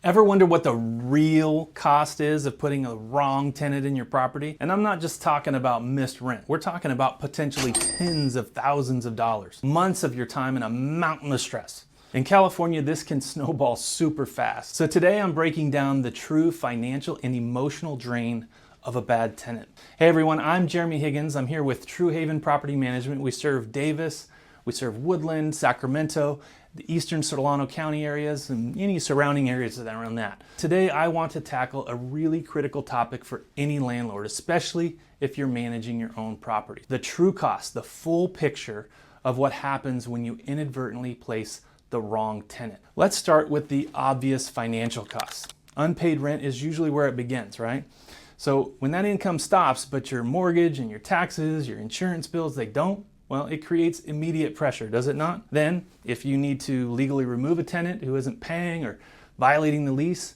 Ever wonder what the real cost is of putting a wrong tenant in your property? And I'm not just talking about missed rent. We're talking about potentially tens of thousands of dollars, months of your time, and a mountain of stress. In California, this can snowball super fast. So today I'm breaking down the true financial and emotional drain of a bad tenant. Hey everyone, I'm Jeremy Higgins. I'm here with True Haven Property Management. We serve Davis, we serve Woodland, Sacramento, the eastern Solano County areas, and any surrounding areas around that. Today, I want to tackle a really critical topic for any landlord, especially if you're managing your own property. The true cost, the full picture of what happens when you inadvertently place the wrong tenant. Let's start with the obvious financial costs. Unpaid rent is usually where it begins, right? So when that income stops, but your mortgage and your taxes, your insurance bills, they don't, well, it creates immediate pressure, does it not? Then, if you need to legally remove a tenant who isn't paying or violating the lease,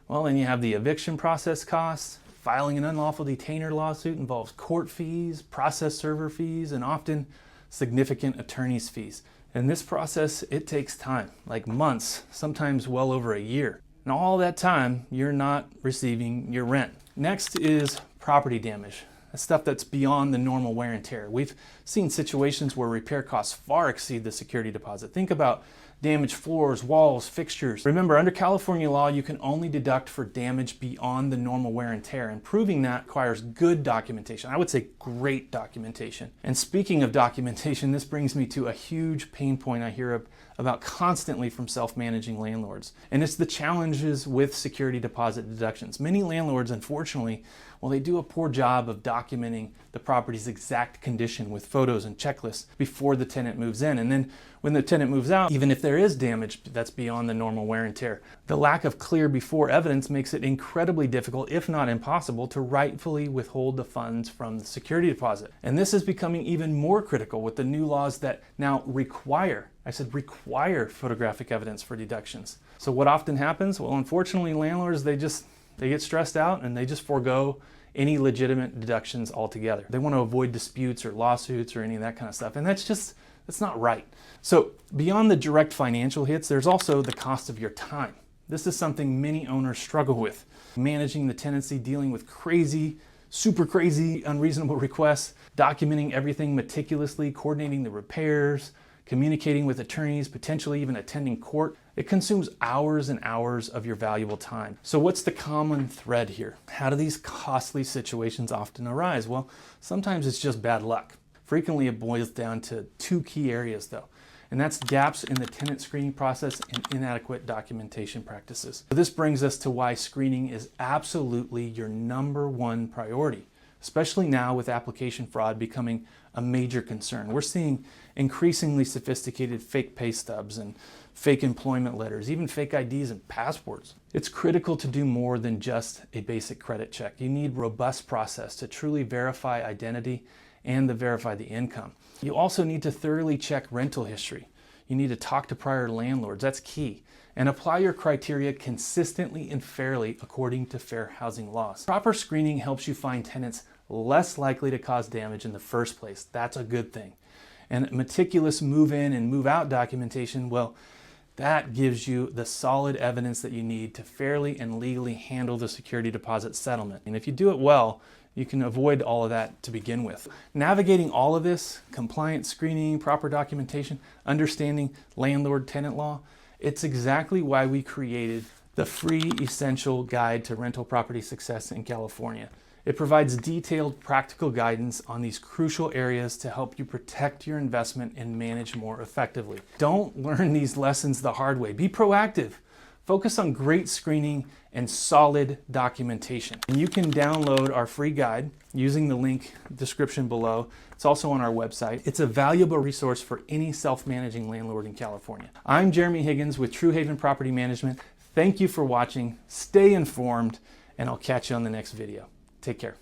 well, then you have the eviction process costs. Filing an unlawful detainer lawsuit involves court fees, process server fees, and often significant attorney's fees. And this process, it takes time, like months, sometimes well over a year. And all that time, you're not receiving your rent. Next is property damage. Stuff that's beyond the normal wear and tear. We've seen situations where repair costs far exceed the security deposit. Think about damaged floors, walls, fixtures. Remember, under California law, you can only deduct for damage beyond the normal wear and tear, and proving that requires good documentation. I would say great documentation. And speaking of documentation, this brings me to a huge pain point I hear about constantly from self-managing landlords. And it's the challenges with security deposit deductions. Many landlords, unfortunately, well, they do a poor job of documenting the property's exact condition with photos and checklists before the tenant moves in. And then when the tenant moves out, even if there is damage that's beyond the normal wear and tear, the lack of clear before evidence makes it incredibly difficult, if not impossible, to rightfully withhold the funds from the security deposit. And this is becoming even more critical with the new laws that now require photographic evidence for deductions. So what often happens? Well, unfortunately, landlords, they get stressed out and they just forego any legitimate deductions altogether. They want to avoid disputes or lawsuits or any of that kind of stuff. And that's not right. So beyond the direct financial hits, there's also the cost of your time. This is something many owners struggle with. Managing the tenancy, dealing with super crazy, unreasonable requests, documenting everything meticulously, coordinating the repairs, communicating with attorneys, potentially even attending court. It consumes hours and hours of your valuable time. So what's the common thread here? How do these costly situations often arise? Well, sometimes it's just bad luck. Frequently it boils down to two key areas though, and that's gaps in the tenant screening process and inadequate documentation practices. So this brings us to why screening is absolutely your number one priority, especially now with application fraud becoming a major concern. We're seeing increasingly sophisticated fake pay stubs and fake employment letters, even fake IDs and passports. It's critical to do more than just a basic credit check. You need robust process to truly verify identity and to verify the income. You also need to thoroughly check rental history. You need to talk to prior landlords, that's key, and apply your criteria consistently and fairly according to fair housing laws. Proper screening helps you find tenants less likely to cause damage in the first place. That's a good thing. And meticulous move-in and move-out documentation, well, that gives you the solid evidence that you need to fairly and legally handle the security deposit settlement. And if you do it well, you can avoid all of that to begin with. Navigating all of this, compliance screening, proper documentation, understanding landlord-tenant law, it's exactly why we created the free essential guide to rental property success in California. It provides detailed practical guidance on these crucial areas to help you protect your investment and manage more effectively. Don't learn these lessons the hard way. Be proactive. Focus on great screening and solid documentation. And you can download our free guide using the link description below. It's also on our website. It's a valuable resource for any self-managing landlord in California. I'm Jeremy Higgins with True Haven Property Management. Thank you for watching. Stay informed, and I'll catch you on the next video. Take care.